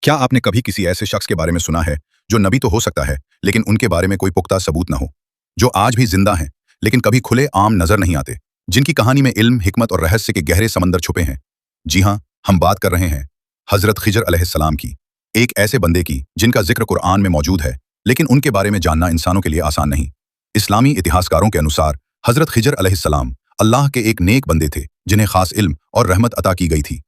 क्या आपने कभी किसी ऐसे शख्स के बारे में सुना है जो नबी तो हो सकता है लेकिन उनके बारे में कोई पुख्ता सबूत न हो, जो आज भी जिंदा हैं लेकिन कभी खुले आम नजर नहीं आते, जिनकी कहानी में इल्म, हिकमत और रहस्य के गहरे समंदर छुपे हैं? जी हाँ, हम बात कर रहे हैं हजरत खिजर अलैहिस्सलाम की, एक ऐसे बंदे की जिनका जिक्र कुरान में मौजूद है, लेकिन उनके बारे में जानना इंसानों के लिए आसान नहीं। इस्लामी इतिहासकारों के अनुसार हजरत खिजर अलैहिस्सलाम अल्लाह के एक नेक बंदे थे जिन्हें खास इल्म और रहमत अता की गई थी।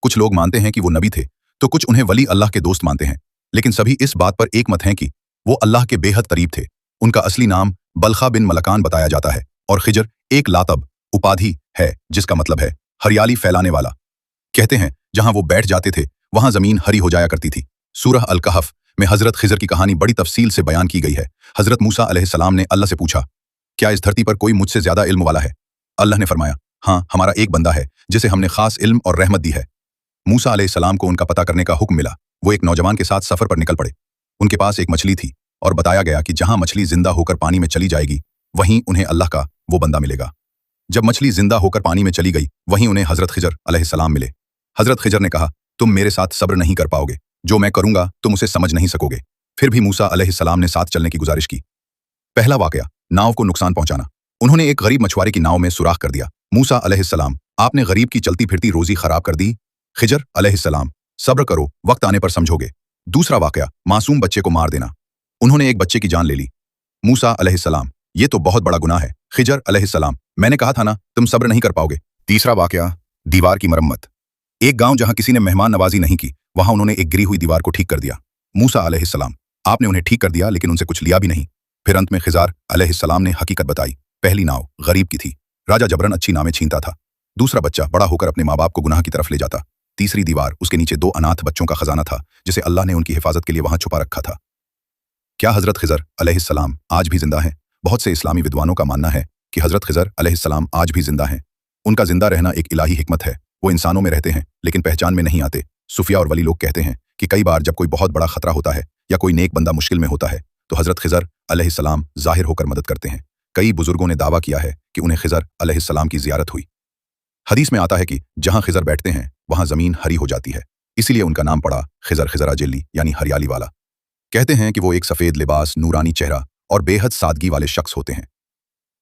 कुछ लोग मानते हैं कि वो नबी थे तो कुछ उन्हें वली अल्लाह के दोस्त मानते हैं, लेकिन सभी इस बात पर एक मत हैं कि वो अल्लाह के बेहद करीब थे। उनका असली नाम बलखा बिन मलकान बताया जाता है और खिजर एक लातब उपाधि है जिसका मतलब है हरियाली फैलाने वाला। कहते हैं जहां वो बैठ जाते थे वहां जमीन हरी हो जाया करती थी। सूरह अल कहफ में हजरत खिजर की कहानी बड़ी तफसील से बयान की गई है। हजरत मूसा अलैहिस्सलाम ने अल्लाह से पूछा, क्या इस धरती पर कोई मुझसे ज्यादा इल्म वाला है? अल्लाह ने फरमाया, हाँ, हमारा एक बंदा है जिसे हमने खास इल्म और रहमत दी है। मूसा अलैहिस्सलाम को उनका पता करने का हुक्म मिला। वो एक नौजवान के साथ सफर पर निकल पड़े। उनके पास एक मछली थी और बताया गया कि जहां मछली जिंदा होकर पानी में चली जाएगी वहीं उन्हें अल्लाह का वो बंदा मिलेगा। जब मछली जिंदा होकर पानी में चली गई वहीं उन्हें हजरत खिजर अलैहिस्सलाम मिले। हजरत खिजर ने कहा, तुम मेरे साथ सब्र नहीं कर पाओगे, जो मैं करूंगा तुम उसे समझ नहीं सकोगे। फिर भी मूसा अलैहिस्सलाम ने साथ चलने की गुजारिश की। पहला वाकया, नाव को नुकसान पहुंचाना। उन्होंने एक गरीब मछुआरे की नाव में सुराख कर दिया। मूसा अलैहिस्सलाम, आपने गरीब की चलती फिरती रोजी खराब कर दी। खिजर अलैहिस्सलाम, सब्र करो, वक्त आने पर समझोगे। दूसरा वाकया, मासूम बच्चे को मार देना। उन्होंने एक बच्चे की जान ले ली। मूसा अलैहिस्सलाम, ये तो बहुत बड़ा गुनाह है। खिजर अलैहिस्सलाम, मैंने कहा था ना तुम सब्र नहीं कर पाओगे। तीसरा वाकया, दीवार की मरम्मत। एक गांव जहां किसी ने मेहमान नवाजी नहीं की वहां उन्होंने एक गिरी हुई दीवार को ठीक कर दिया। मूसा अलैहिस्सलाम, आपने उन्हें ठीक कर दिया लेकिन उनसे कुछ लिया भी नहीं। फिर अंत में खिजर अलैहिस्सलाम ने हकीकत बताई। पहली नाव गरीब की थी, राजा जबरन अच्छी नावें छीनता था। दूसरा बच्चा बड़ा होकर अपने माँ बाप को गुनाह की तरफ ले जाता। तीसरी दीवार, उसके नीचे 2 अनाथ बच्चों का खजाना था जिसे अल्लाह ने उनकी हिफाजत के लिए वहां छुपा रखा था। क्या हजरत खिजर अलैहिस्सलाम आज भी जिंदा हैं? बहुत से इस्लामी विद्वानों का मानना है कि हजरत खिजर अलैहिस्सलाम आज भी जिंदा हैं। उनका जिंदा रहना एक इलाही हिकमत है। वो इंसानों में रहते हैं लेकिन पहचान में नहीं आते। सूफिया और वली लोग कहते हैं कि कई बार जब कोई बहुत बड़ा खतरा होता है या कोई नेक बंदा मुश्किल में होता है तो हजरत खिजर अलैहिस्सलाम जाहिर होकर मदद करते हैं। कई बुजुर्गों ने दावा किया है कि उन्हें खिजर अलैहिस्सलाम की जियारत हुई। हदीस में आता है कि जहां खिजर बैठते हैं वहां जमीन हरी हो जाती है, इसीलिए उनका नाम पड़ा खिजर खिजराजिल्ली यानी हरियाली वाला। कहते हैं कि वो एक सफेद लिबास, नूरानी चेहरा और बेहद सादगी वाले शख्स होते हैं।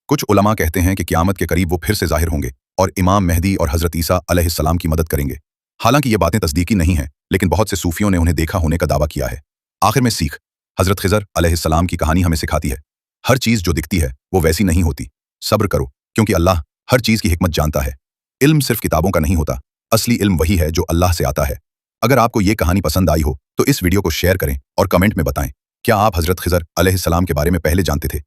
कुछ उलमा कहते हैं कि क़यामत के करीब वो फिर से जाहिर होंगे और इमाम मेहदी और हजरत ईसा अलैहिस्सलाम की मदद करेंगे। हालांकि ये बातें तस्दीकी नहीं हैं, लेकिन बहुत से सूफियों ने उन्हें देखा होने का दावा किया है। आखिर में सीख, हजरत खिजर अलैहिस्सलाम की कहानी हमें सिखाती है, हर चीज़ जो दिखती है वो वैसी नहीं होती। सब्र करो क्योंकि अल्लाह हर चीज़ की हिकमत जानता है। इल्म सिर्फ किताबों का नहीं होता, असली इल्म वही है जो अल्लाह से आता है। अगर आपको ये कहानी पसंद आई हो तो इस वीडियो को शेयर करें और कमेंट में बताएं, क्या आप हजरत खिजर अलैहिस्सलाम के बारे में पहले जानते थे